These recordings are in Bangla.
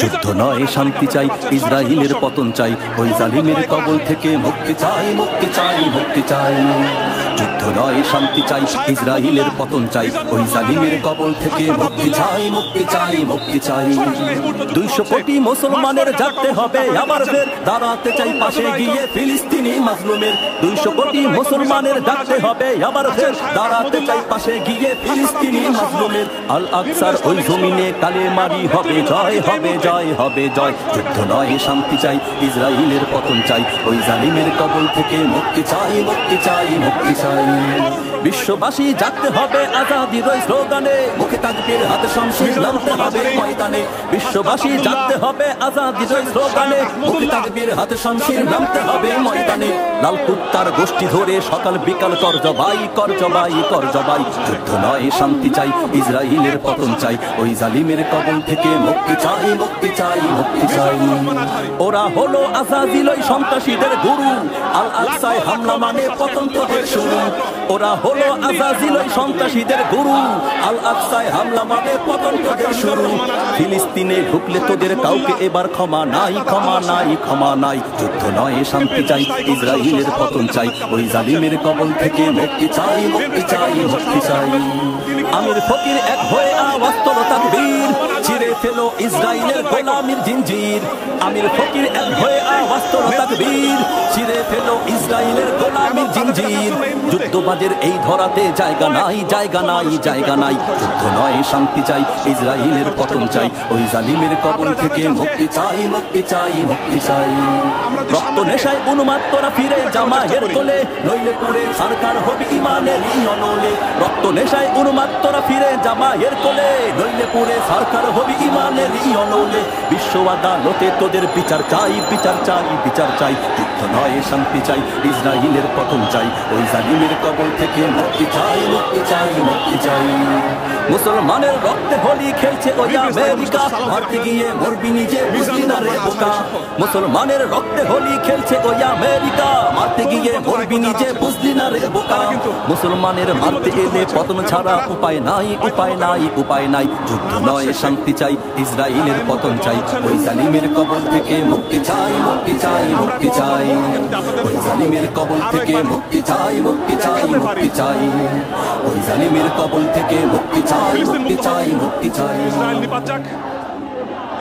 যুদ্ধ নয় শান্তি চাই, ইসরাইলের পতন চাই, ওই জালিমের কবল থেকে মুক্তি চাই, মুক্তি চাই, মুক্তি চাই। যুদ্ধ নয় শান্তি চাই, ইসরাইলের পতন চাই, ওই জালিমের কবল থেকে মুক্তি চাই, মুক্তি চাই, মুক্তি চাই। 200 কোটি মুসলমানের জাগতে হবে আবার ফের, দাঁড়াতে চাই পাশে গিয়ে ফিলিস্তিনি মাজলুমের। 200 কোটি মুসলমানের জাগতে হবে আবার ফের, দাঁড়াতে চাই পাশে গিয়ে ফিলিস্তিনি মাজলুমের। আল আকসার ওই জমিনে কালেমারি হবে জয়, হবে জয়, হবে জয়। যুদ্ধ নয় শান্তি চাই, ইসরাইলের পতন চাই, ওই জালিমের কবল থেকে মুক্তি চাই, মুক্তি চাই, মুক্তি চাই। বিশ্ববাসী জাগতে হবে আজাদির ওই স্লোগানে, মুখে তাকবীর হাতে শমশির নামতে হবে ময়দানে। বিশ্ববাসী জাগতে হবে আজাদির ওই স্লোগানে, মুখে তাকবীর হাতে শমশির নামতে হবে ময়দানে। লাল কুত্তার গোষ্ঠী ধরে সকাল বিকাল কর জবাই, কর জবাই, কর জবাই। যুদ্ধ নয় শান্তি চাই, ইসরাইলের পতন চাই, ওই জালিমের কবল থেকে মুক্তি চাই, মুক্তি চাই, মুক্তি চাই। ওরা হলো আজাদিল ওই সন্ত্রাসীদের গুরু, আল আকসায় হামলা মানে পতন তোদের শুরু। ওরা হলো আজাদিল ওই সন্ত্রাসীদের গুরু, আল আকসায় হামলা মানে পতন তোদের শুরু। ফিলিস্তিনে ঢুকলে তোদের কাউকে এবার ক্ষমা নাই, ক্ষমা নাই, ক্ষমা নাই। যুদ্ধ নয় শান্তি চাই, ইসরাইলের পতন চাই, ওই জালিমের কবল থেকে মুক্তি চাই, মুক্তি চাই, মুক্তি চাই। আমির ফকির এক হয়ে আওয়াজ তোলো তাকবীর, ছিঁড়ে ফেলো ইসরাইলের গোলামির জিঞ্জির। আমির ফকির এক হয়ে আওয়াজ তোলো তাকবীর, ছিঁড়ে ফেলো ইসরাইলের গোলামির জিঞ্জির। যুদ্ধবাজের এই ধরাতে জায়গা নাই, জায়গা নাই, জায়গা নাই। যুদ্ধ নয় শান্তি চাই, ইসরাইলের পতন চাই, ওই জালিমের কবল থেকে মুক্তি চাই, মুক্তি চাই, মুক্তি চাই। রক্ত নেশায় উন্মাত্তরা ফিরে জামায়ের কোলে, নইলে পুরে সরকার হবে ইমানের অনলে। রক্ত নেশায় উন্মাত্তরা ফিরে জামায়ের কোলে, নইলে পুরে সরকার হবে ইমানের অনলে। বিশ্ব আদালতে তোদের বিচার চাই, বিচার চাই, বিচার চাই। যুদ্ধ নয় শান্তি চাই, ইসরাইলের পতন চাই, ওই জালিমের কবল থেকে মুক্তি চাই, মুক্তি চাই, মুক্তি চাই। মুসলমানের রক্তে হোলি খেলছে ওই আমেরিকা, মারতে গিয়ে মরবি নিজে বুঝলি না রে বোকা। মুসলমানের রক্তে হোলি খেলছে ওই আমেরিকা, মারতে গিয়ে মরবি নিজে বুঝলি না রে বোকা। মুসলমানের মারতে এলে পতন ছাড়া উপায় নাই, উপায় নাই, উপায় নাই। যুদ্ধ নয় শান্তি চাই, ইসরাইলের পতন চাই, ওই জালিমের কবল থেকে মুক্তি চাই, মুক্তি চাই, মুক্তি চাই। ওই জালিমের কবল থেকে মুক্তি চাই, মুক্তি চাই, মুক্তি চাই। ওই জালিমের কবল থেকে মুক্তি চাই, মুক্তি চাই, মুক্তি চাই। ইসরায়েল নিপাত যাক,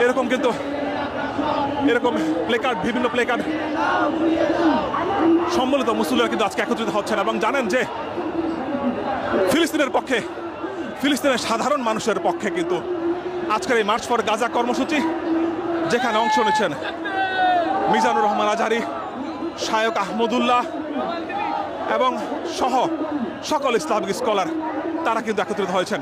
এরকম কিন্তু এরকম প্লেকার্ড, বিভিন্ন প্লেকার্ড সম্মিলিত মুসলিমরা কিন্তু আজকে একত্রিত হচ্ছেন এবং জানেন যে ফিলিস্তিনের পক্ষে, ফিলিস্তিনের সাধারণ মানুষের পক্ষে কিন্তু আজকের এই মার্চ ফর গাজা কর্মসূচি, যেখানে অংশ নিচ্ছেন মিজানুর রহমান আজহারি, শায়ক আহমদুল্লাহ এবং সহ সকল ইসলামিক স্কলার, তারা কিন্তু একত্রিত হয়েছেন।